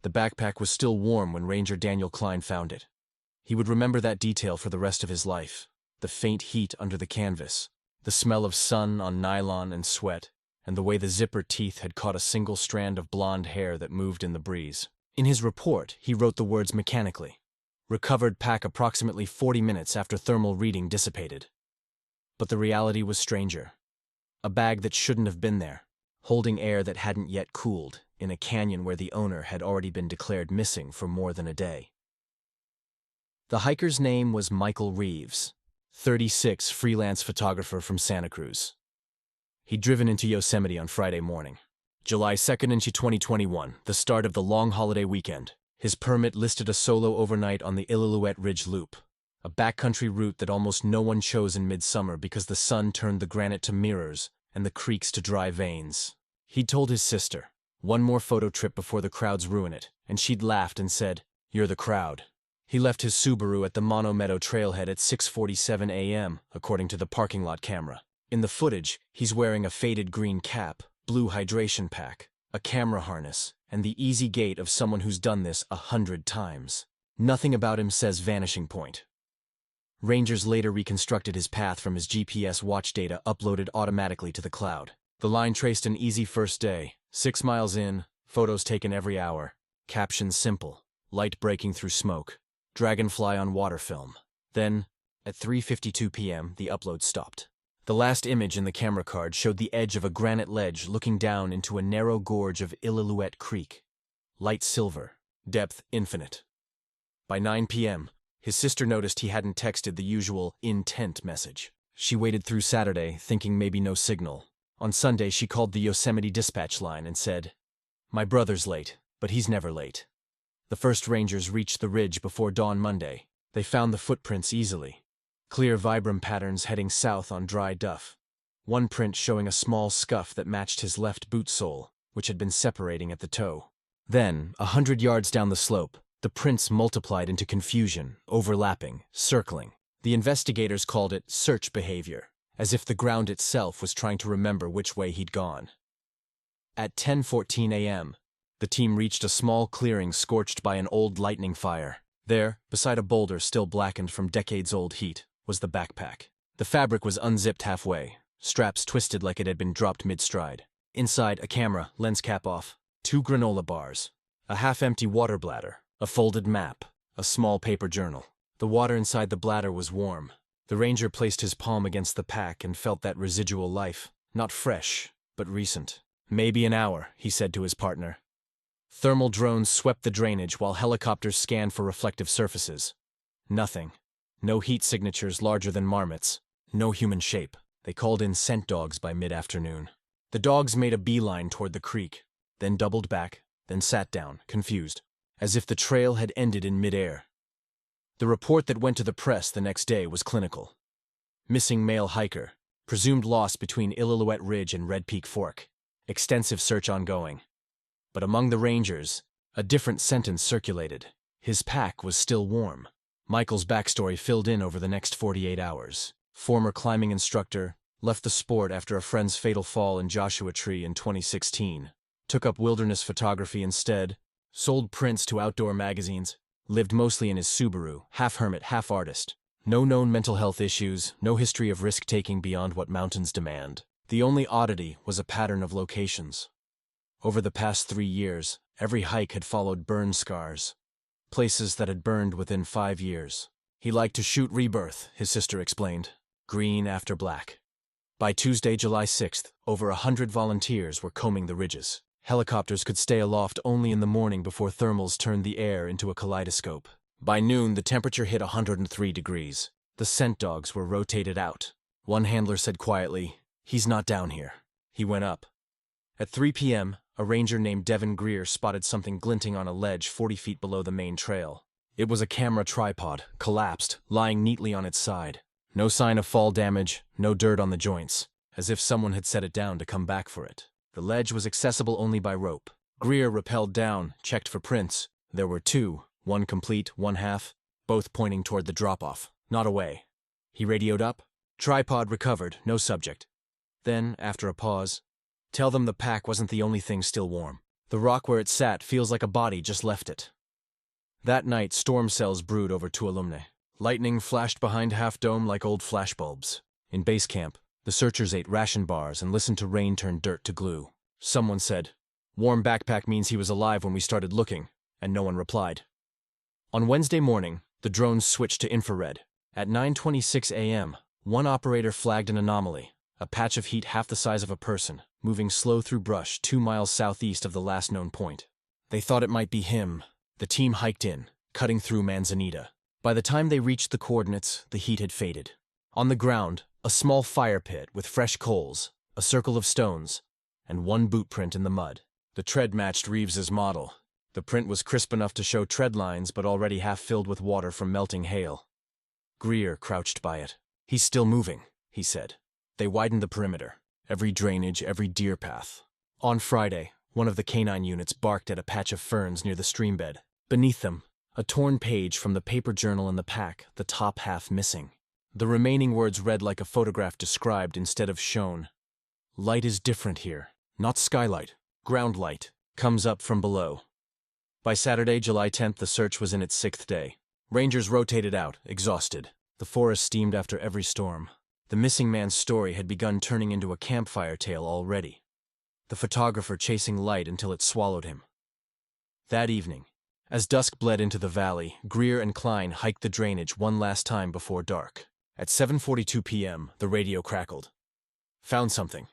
The backpack was still warm when Ranger Daniel Klein found it. He would remember that detail for the rest of his life. The faint heat under the canvas, the smell of sun on nylon and sweat, and the way the zipper teeth had caught a single strand of blonde hair that moved in the breeze. In his report, he wrote the words mechanically. Recovered pack approximately 40 minutes after thermal reading dissipated. But the reality was stranger. A bag that shouldn't have been there, holding air that hadn't yet cooled, in a canyon where the owner had already been declared missing for more than a day. The hiker's name was Michael Reeves, 36, freelance photographer from Santa Cruz. He'd driven into Yosemite on Friday morning, July 2nd into 2021, the start of the long holiday weekend. His permit listed a solo overnight on the Illilouette Ridge loop, a backcountry route that almost no one chose in midsummer because the sun turned the granite to mirrors and the creeks to dry veins. He'd told his sister, one more photo trip before the crowds ruin it, and she'd laughed and said, "You're the crowd." He left his Subaru at the Mono Meadow trailhead at 6:47 a.m., according to the parking lot camera. In the footage, he's wearing a faded green cap, blue hydration pack, a camera harness, and the easy gait of someone who's done this 100 times. Nothing about him says vanishing point. Rangers later reconstructed his path from his GPS watch data uploaded automatically to the cloud. The line traced an easy first day, 6 miles in, photos taken every hour, captions simple, light breaking through smoke, dragonfly on water film. Then, at 3:52 p.m., the upload stopped. The last image in the camera card showed the edge of a granite ledge looking down into a narrow gorge of Illilouette Creek. Light silver, depth infinite. By 9 p.m., his sister noticed he hadn't texted the usual intent message. She waited through Saturday, thinking maybe no signal. On Sunday, she called the Yosemite dispatch line and said, "My brother's late, but he's never late." The first rangers reached the ridge before dawn Monday. They found the footprints easily. Clear vibram patterns heading south on dry duff. One print showing a small scuff that matched his left boot sole, which had been separating at the toe. Then, 100 yards down the slope, the prints multiplied into confusion, overlapping, circling. The investigators called it search behavior, as if the ground itself was trying to remember which way he'd gone. At 10:14 a.m., the team reached a small clearing scorched by an old lightning fire. There, beside a boulder still blackened from decades-old heat, was the backpack. The fabric was unzipped halfway, straps twisted like it had been dropped mid-stride. Inside, a camera, lens cap off, 2 granola bars, a half-empty water bladder, a folded map, a small paper journal. The water inside the bladder was warm. The ranger placed his palm against the pack and felt that residual life, not fresh, but recent. "Maybe an hour," he said to his partner. Thermal drones swept the drainage while helicopters scanned for reflective surfaces. Nothing. No heat signatures larger than marmots. No human shape. They called in scent dogs by mid-afternoon. The dogs made a beeline toward the creek, then doubled back, then sat down, confused, as if the trail had ended in midair. The report that went to the press the next day was clinical. Missing male hiker, presumed lost between Illilouette Ridge and Red Peak Fork. Extensive search ongoing. But among the rangers, a different sentence circulated. His pack was still warm. Michael's backstory filled in over the next 48 hours. Former climbing instructor, left the sport after a friend's fatal fall in Joshua Tree in 2016. Took up wilderness photography instead, sold prints to outdoor magazines, lived mostly in his Subaru, half hermit, half artist. No known mental health issues, no history of risk-taking beyond what mountains demand. The only oddity was a pattern of locations. Over the past 3 years, every hike had followed burn scars. Places that had burned within 5 years. He liked to shoot rebirth, his sister explained. Green after black. By Tuesday, July 6th, over 100 volunteers were combing the ridges. Helicopters could stay aloft only in the morning before thermals turned the air into a kaleidoscope. By noon, the temperature hit 103 degrees. The scent dogs were rotated out. One handler said quietly, "He's not down here." He went up. At 3 p.m., a ranger named Devin Greer spotted something glinting on a ledge 40 feet below the main trail. It was a camera tripod, collapsed, lying neatly on its side. No sign of fall damage, no dirt on the joints, as if someone had set it down to come back for it. The ledge was accessible only by rope. Greer rappelled down, checked for prints. There were 2, one complete, one half, both pointing toward the drop-off, not away. He radioed up. Tripod recovered, no subject. Then, after a pause, "Tell them the pack wasn't the only thing still warm. The rock where it sat feels like a body just left it. That night, storm cells brewed over Tuolumne. Lightning flashed behind Half Dome like old flashbulbs. In base camp, the searchers ate ration bars and listened to rain turn dirt to glue. Someone said, "Warm backpack means he was alive when we started looking," and no one replied. On Wednesday morning, the drones switched to infrared. At 9:26 a.m., one operator flagged an anomaly, a patch of heat half the size of a person, moving slow through brush 2 miles southeast of the last known point. They thought it might be him. The team hiked in, cutting through Manzanita. By the time they reached the coordinates, the heat had faded. On the ground, a small fire pit with fresh coals, a circle of stones, and one boot print in the mud. The tread matched Reeves's model. The print was crisp enough to show tread lines, but already half filled with water from melting hail. Greer crouched by it. "He's still moving," he said. They widened the perimeter, every drainage, every deer path. On Friday, one of the canine units barked at a patch of ferns near the streambed. Beneath them, a torn page from the paper journal in the pack, the top half missing. The remaining words read like a photograph described instead of shown. "Light is different here. Not skylight. Ground light. Comes up from below." By Saturday, July 10th, the search was in its 6th day. Rangers rotated out, exhausted. The forest steamed after every storm. The missing man's story had begun turning into a campfire tale already. The photographer chasing light until it swallowed him. That evening, as dusk bled into the valley, Greer and Klein hiked the drainage one last time before dark. At 7:42 p.m., the radio crackled. "Found something."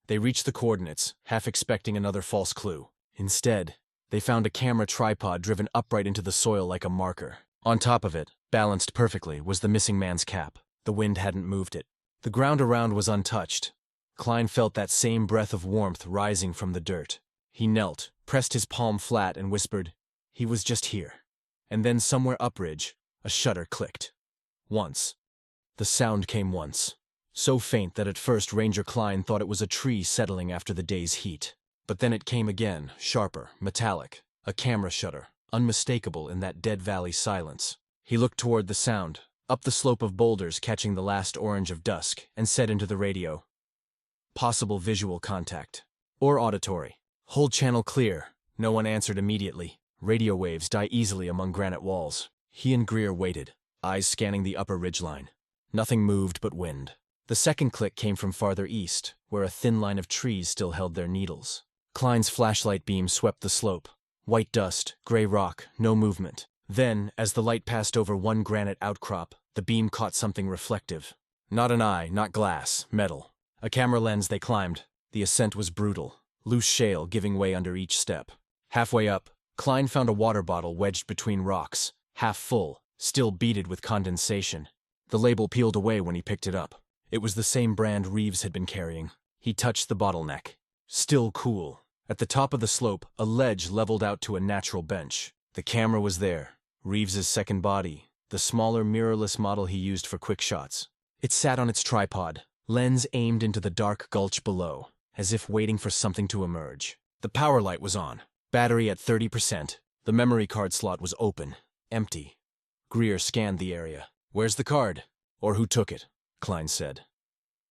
They reached the coordinates, half expecting another false clue. Instead, they found a camera tripod driven upright into the soil like a marker. On top of it, balanced perfectly, was the missing man's cap. The wind hadn't moved it. The ground around was untouched. Klein felt that same breath of warmth rising from the dirt. He knelt, pressed his palm flat, and whispered, "He was just here." And then somewhere upridge, a shutter clicked. Once. The sound came once. So faint that at first Ranger Klein thought it was a tree settling after the day's heat. But then it came again, sharper, metallic, a camera shutter, unmistakable in that dead valley silence. He looked toward the sound, up the slope of boulders catching the last orange of dusk, and said into the radio, "Possible visual contact. Or auditory. Hold channel clear." No one answered immediately. Radio waves die easily among granite walls. He and Greer waited, eyes scanning the upper ridgeline. Nothing moved but wind. The second click came from farther east, where a thin line of trees still held their needles. Klein's flashlight beam swept the slope. White dust, gray rock, no movement. Then, as the light passed over one granite outcrop, the beam caught something reflective. Not an eye, not glass, metal. A camera lens they climbed. The ascent was brutal, loose shale giving way under each step. Halfway up, Klein found a water bottle wedged between rocks, half full, still beaded with condensation. The label peeled away when he picked it up. It was the same brand Reeves had been carrying. He touched the bottleneck. Still cool. At the top of the slope, a ledge leveled out to a natural bench. The camera was there. Reeves's second body, the smaller mirrorless model he used for quick shots. It sat on its tripod, lens aimed into the dark gulch below, as if waiting for something to emerge. The power light was on. Battery at 30%. The memory card slot was open. Empty. Greer scanned the area. "Where's the card?" "Or who took it?" Klein said.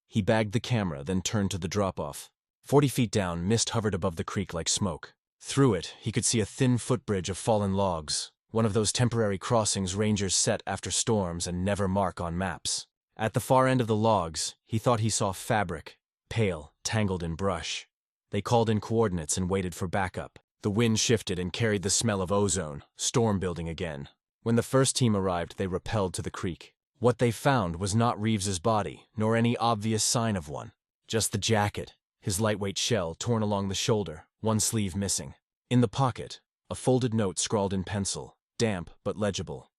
He bagged the camera, then turned to the drop-off. 40 feet down, mist hovered above the creek like smoke. Through it, he could see a thin footbridge of fallen logs, one of those temporary crossings rangers set after storms and never mark on maps. At the far end of the logs, he thought he saw fabric, pale, tangled in brush. They called in coordinates and waited for backup. The wind shifted and carried the smell of ozone, storm building again. When the first team arrived, they rappelled to the creek. What they found was not Reeves's body, nor any obvious sign of one. Just the jacket, his lightweight shell torn along the shoulder, one sleeve missing. In the pocket, a folded note scrawled in pencil, damp but legible.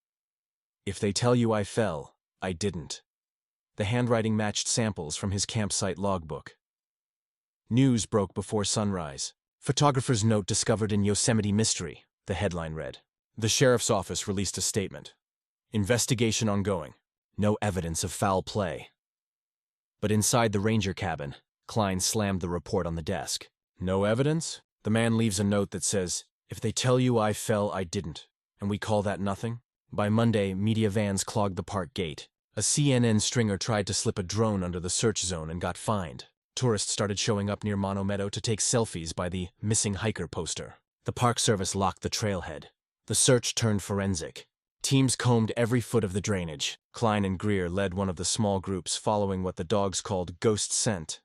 "If they tell you I fell, I didn't." The handwriting matched samples from his campsite logbook. News broke before sunrise. "Photographer's note discovered in Yosemite mystery," the headline read. The sheriff's office released a statement. "Investigation ongoing. No evidence of foul play." But inside the ranger cabin, Klein slammed the report on the desk. "No evidence?" The man leaves a note that says, "If they tell you I fell, I didn't. And we call that nothing?" By Monday, media vans clogged the park gate. A CNN stringer tried to slip a drone under the search zone and got fined. Tourists started showing up near Mono Meadow to take selfies by the missing hiker poster. The Park Service locked the trailhead. The search turned forensic. Teams combed every foot of the drainage. Klein and Greer led one of the small groups following what the dogs called ghost scent,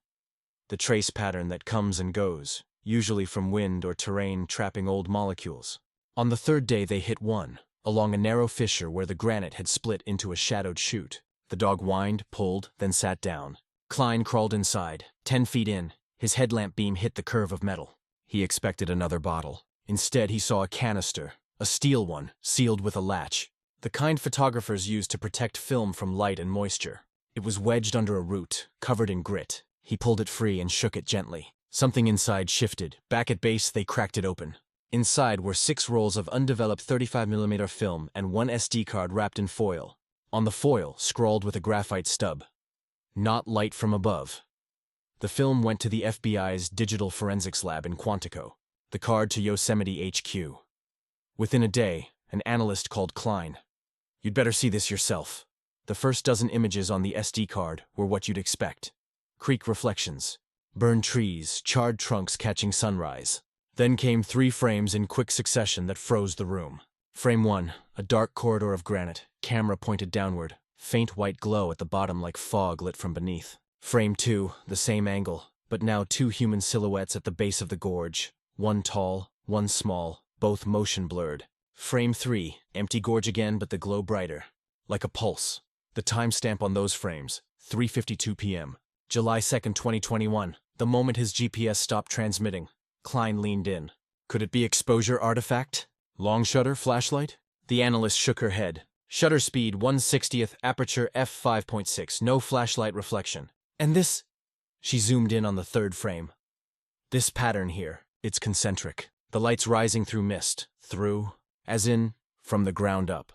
the trace pattern that comes and goes, usually from wind or terrain trapping old molecules. On the third day they hit one, along a narrow fissure where the granite had split into a shadowed chute. The dog whined, pulled, then sat down. Klein crawled inside. 10 feet in, his headlamp beam hit the curve of metal. He expected another bottle. Instead, he saw a canister, a steel one, sealed with a latch, the kind photographers use to protect film from light and moisture. It was wedged under a root, covered in grit. He pulled it free and shook it gently. Something inside shifted. Back at base, they cracked it open. Inside were 6 rolls of undeveloped 35mm film and 1 SD card wrapped in foil. On the foil, scrawled with a graphite stub, "Not light from above." The film went to the FBI's Digital Forensics Lab in Quantico, the card to Yosemite HQ. Within a day, an analyst called Klein. "You'd better see this yourself." The first dozen images on the SD card were what you'd expect. Creek reflections, burned trees, charred trunks catching sunrise. Then came 3 frames in quick succession that froze the room. Frame 1, a dark corridor of granite, camera pointed downward, faint white glow at the bottom like fog lit from beneath. Frame 2, the same angle, but now 2 human silhouettes at the base of the gorge, one tall, one small, both motion blurred. Frame 3, empty gorge again, but the glow brighter, like a pulse. The timestamp on those frames, 3:52 p.m., July 2nd, 2021, the moment his GPS stopped transmitting. Klein leaned in. Could it be exposure artifact? Long shutter, flashlight? The analyst shook her head. Shutter speed 1/60th, aperture f5.6, no flashlight reflection. And this? She zoomed in on the 3rd frame. This pattern here, it's concentric. The light's rising through mist, through, as in, from the ground up.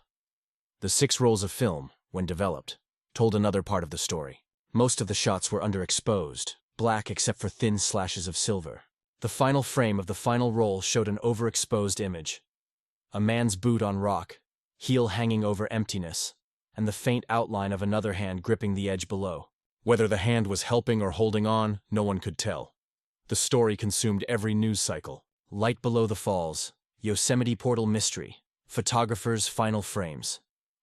The 6 rolls of film, when developed, told another part of the story. Most of the shots were underexposed, black except for thin slashes of silver. The final frame of the final roll showed an overexposed image. A man's boot on rock, heel hanging over emptiness, and the faint outline of another hand gripping the edge below. Whether the hand was helping or holding on, no one could tell. The story consumed every news cycle. Light below the falls, Yosemite portal mystery, photographers' final frames.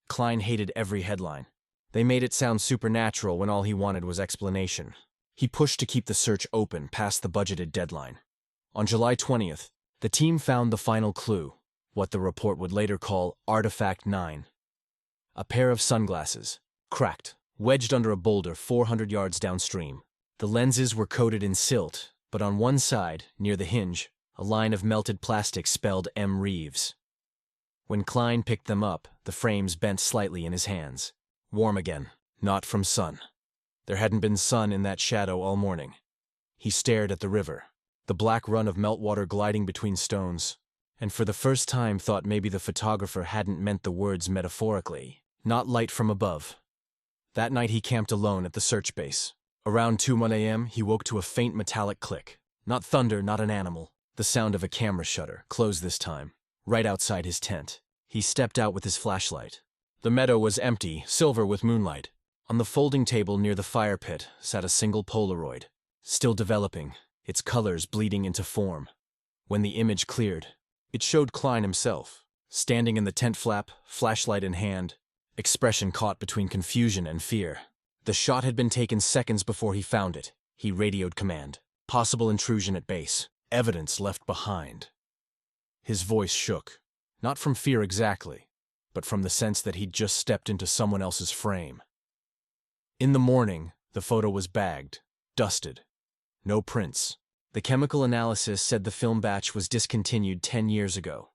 Klein hated every headline. They made it sound supernatural when all he wanted was explanation. He pushed to keep the search open past the budgeted deadline. On July 20th, the team found the final clue, what the report would later call Artifact 9. A pair of sunglasses, cracked, wedged under a boulder 400 yards downstream. The lenses were coated in silt, but on one side, near the hinge, a line of melted plastic spelled M. Reeves. When Klein picked them up, the frames bent slightly in his hands. Warm again, not from sun. There hadn't been sun in that shadow all morning. He stared at the river, the black run of meltwater gliding between stones, and for the first time thought maybe the photographer hadn't meant the words metaphorically. Not light from above. That night he camped alone at the search base. Around 2:01 a.m., he woke to a faint metallic click. Not thunder, not an animal. The sound of a camera shutter, closed this time, right outside his tent. He stepped out with his flashlight. The meadow was empty, silver with moonlight. On the folding table near the fire pit sat a single Polaroid, still developing, its colors bleeding into form. When the image cleared, it showed Klein himself, standing in the tent flap, flashlight in hand, expression caught between confusion and fear. The shot had been taken seconds before he found it. He radioed command. Possible intrusion at base. Evidence left behind. His voice shook, not from fear exactly, but from the sense that he'd just stepped into someone else's frame. In the morning, the photo was bagged, dusted. No prints. The chemical analysis said the film batch was discontinued 10 years ago.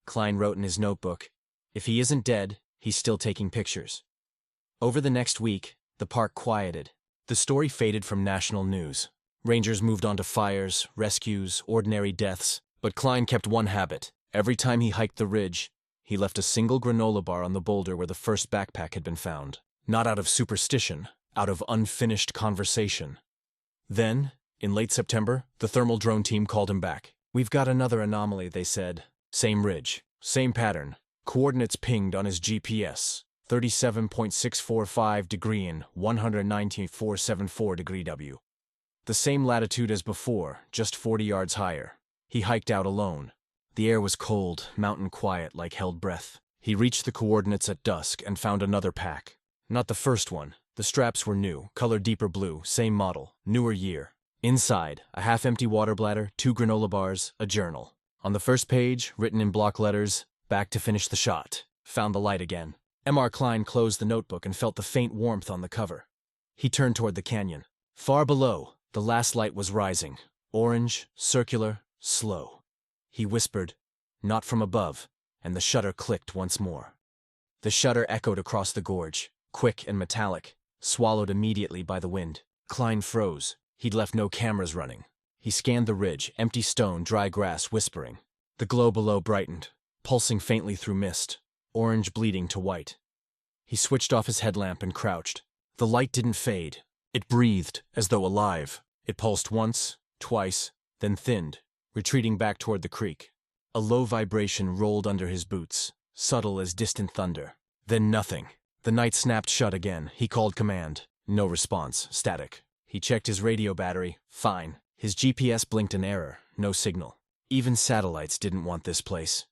Klein wrote in his notebook, "If he isn't dead, he's still taking pictures." Over the next week, the park quieted. The story faded from national news. Rangers moved on to fires, rescues, ordinary deaths, but Klein kept one habit. Every time he hiked the ridge, he left a single granola bar on the boulder where the first backpack had been found. Not out of superstition, out of unfinished conversation. Then, in late September, the thermal drone team called him back. "We've got another anomaly," they said. Same ridge, same pattern. Coordinates pinged on his GPS. 37.645 degree in 119.474 degree W. The same latitude as before, just 40 yards higher. He hiked out alone. The air was cold, mountain quiet like held breath. He reached the coordinates at dusk and found another pack. Not the first one. The straps were new, color deeper blue, same model, newer year. Inside, a half-empty water bladder, 2 granola bars, a journal. On the first page, written in block letters, "Back to finish the shot." Found the light again. M.R. Klein closed the notebook and felt the faint warmth on the cover. He turned toward the canyon. Far below, the last light was rising. Orange, circular, slow. He whispered, "Not from above," and the shutter clicked once more. The shutter echoed across the gorge, quick and metallic, swallowed immediately by the wind. Klein froze. He'd left no cameras running. He scanned the ridge, empty stone, dry grass, whispering. The glow below brightened, pulsing faintly through mist, orange bleeding to white. He switched off his headlamp and crouched. The light didn't fade. It breathed, as though alive. It pulsed once, twice, then thinned, retreating back toward the creek. A low vibration rolled under his boots, subtle as distant thunder. Then nothing. The night snapped shut again. He called command. No response. Static. He checked his radio battery. Fine. His GPS blinked an error. No signal. Even satellites didn't want this place.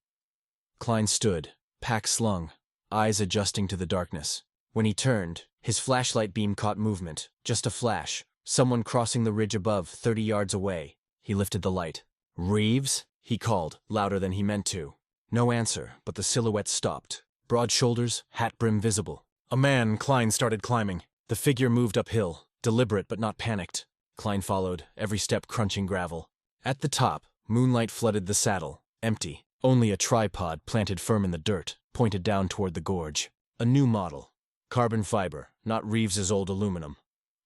Klein stood, pack slung, eyes adjusting to the darkness. When he turned, his flashlight beam caught movement. Just a flash. Someone crossing the ridge above, 30 yards away. He lifted the light. "Reeves?" he called, louder than he meant to. No answer, but the silhouette stopped. Broad shoulders, hat brim visible. A man. Klein started climbing. The figure moved uphill, deliberate but not panicked. Klein followed, every step crunching gravel. At the top, moonlight flooded the saddle, empty. Only a tripod planted firm in the dirt, pointed down toward the gorge. A new model. Carbon fiber, not Reeves's old aluminum.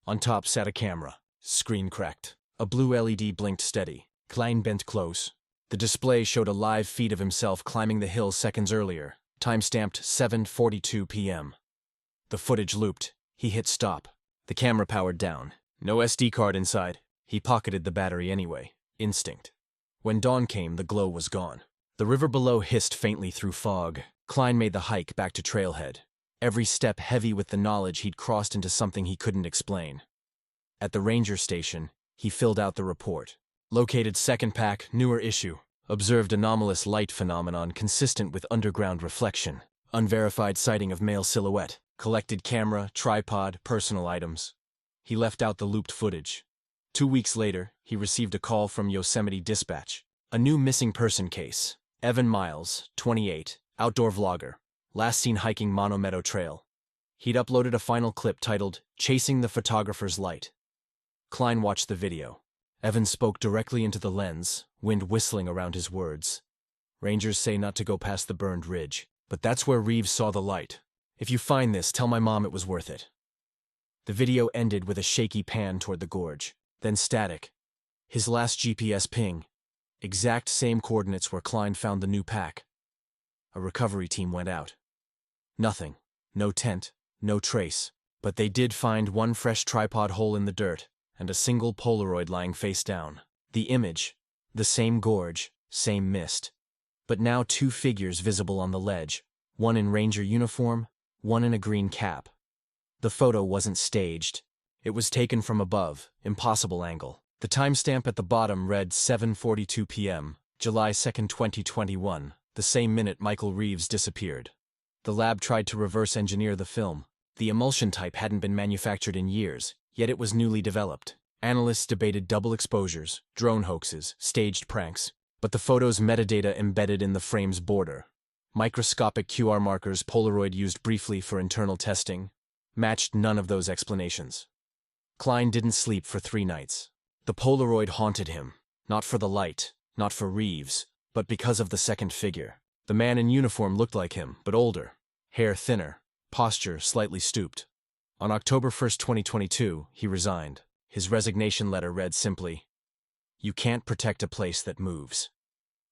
On top sat a camera. Screen cracked. A blue LED blinked steady. Klein bent close. The display showed a live feed of himself climbing the hill seconds earlier, time-stamped 7:42 p.m. The footage looped. He hit stop. The camera powered down. No SD card inside. He pocketed the battery anyway. Instinct. When dawn came, the glow was gone. The river below hissed faintly through fog. Klein made the hike back to trailhead. Every step heavy with the knowledge he'd crossed into something he couldn't explain. At the ranger station, he filled out the report. Located second pack, newer issue. Observed anomalous light phenomenon consistent with underground reflection. Unverified sighting of male silhouette. Collected camera, tripod, personal items. He left out the looped footage. 2 weeks later, he received a call from Yosemite Dispatch. A new missing person case. Evan Miles, 28, outdoor vlogger. Last seen hiking Mono Meadow Trail. He'd uploaded a final clip titled, "Chasing the Photographer's Light." Klein watched the video. Evan spoke directly into the lens, wind whistling around his words. "Rangers say not to go past the burned ridge, but that's where Reeves saw the light. If you find this, tell my mom it was worth it." The video ended with a shaky pan toward the gorge, then static. His last GPS ping. Exact same coordinates where Klein found the new pack. A recovery team went out. Nothing. No tent, no trace. But they did find one fresh tripod hole in the dirt, and a single Polaroid lying face down. The image. The same gorge, same mist. But now 2 figures visible on the ledge. One in ranger uniform, one in a green cap. The photo wasn't staged. It was taken from above, impossible angle. The timestamp at the bottom read 7:42 p.m., July 2, 2021, the same minute Michael Reeves disappeared. The lab tried to reverse engineer the film. The emulsion type hadn't been manufactured in years, yet it was newly developed. Analysts debated double exposures, drone hoaxes, staged pranks, but the photo's metadata embedded in the frame's border. Microscopic QR markers Polaroid used briefly for internal testing matched none of those explanations. Klein didn't sleep for 3 nights. The Polaroid haunted him, not for the light, not for Reeves, but because of the second figure. The man in uniform looked like him, but older, hair thinner, posture slightly stooped. On October 1, 2022, he resigned. His resignation letter read simply, "You can't protect a place that moves."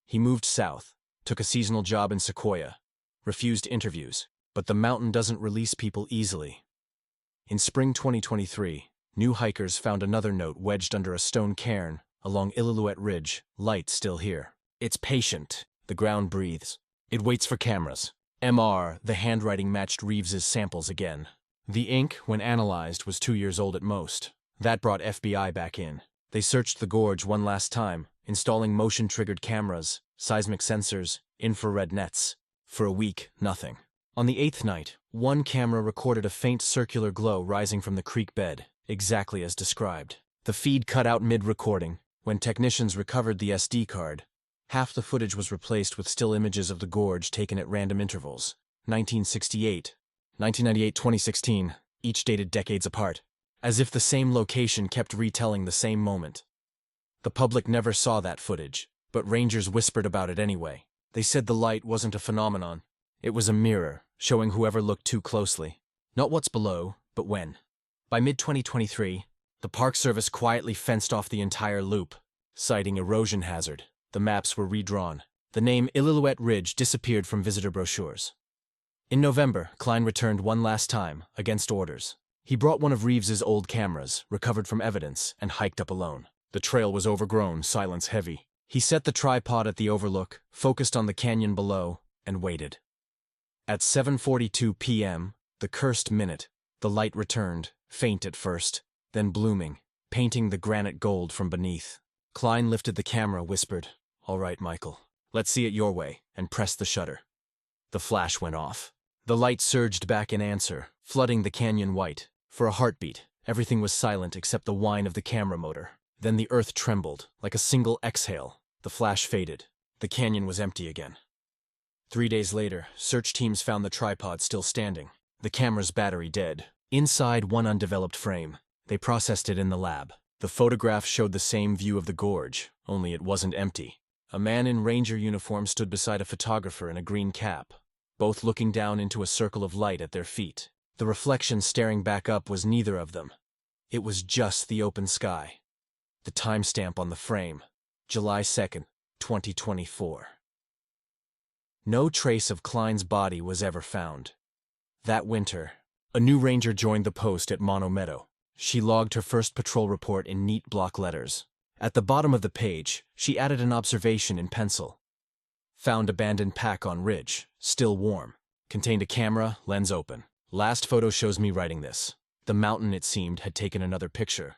He moved south, took a seasonal job in Sequoia, refused interviews, but the mountain doesn't release people easily. In spring 2023, new hikers found another note wedged under a stone cairn along Illilouette Ridge, light still here. It's patient, the ground breathes. It waits for cameras. MR, the handwriting matched Reeves's samples again. The ink, when analyzed, was 2 years old at most. That brought FBI back in. They searched the gorge one last time, installing motion-triggered cameras, seismic sensors, infrared nets. For a week, nothing. On the 8th night, one camera recorded a faint circular glow rising from the creek bed, exactly as described. The feed cut out mid-recording. When technicians recovered the SD card, half the footage was replaced with still images of the gorge taken at random intervals. 1968, 1998, 2016, each dated decades apart, as if the same location kept retelling the same moment. The public never saw that footage, but rangers whispered about it anyway. They said the light wasn't a phenomenon. It was a mirror, showing whoever looked too closely. Not what's below, but when. By mid-2023, the Park Service quietly fenced off the entire loop, citing erosion hazard. The maps were redrawn. The name Illilouette Ridge disappeared from visitor brochures. In November, Klein returned one last time, against orders. He brought one of Reeves's old cameras, recovered from evidence, and hiked up alone. The trail was overgrown, silence heavy. He set the tripod at the overlook, focused on the canyon below, and waited. At 7:42 p.m., the cursed minute, the light returned, faint at first, then blooming, painting the granite gold from beneath. Klein lifted the camera, whispered, "All right, Michael, let's see it your way," and pressed the shutter. The flash went off. The light surged back in answer, flooding the canyon white. For a heartbeat, everything was silent except the whine of the camera motor. Then the earth trembled, like a single exhale. The flash faded. The canyon was empty again. 3 days later, search teams found the tripod still standing, the camera's battery dead. Inside one undeveloped frame. They processed it in the lab. The photograph showed the same view of the gorge, only it wasn't empty. A man in ranger uniform stood beside a photographer in a green cap, both looking down into a circle of light at their feet. The reflection staring back up was neither of them. It was just the open sky. The timestamp on the frame, July 2nd, 2024. No trace of Klein's body was ever found. That winter, a new ranger joined the post at Mono Meadow. She logged her first patrol report in neat block letters. At the bottom of the page, she added an observation in pencil. Found abandoned pack on ridge, still warm. Contained a camera, lens open. Last photo shows me writing this. The mountain, it seemed, had taken another picture.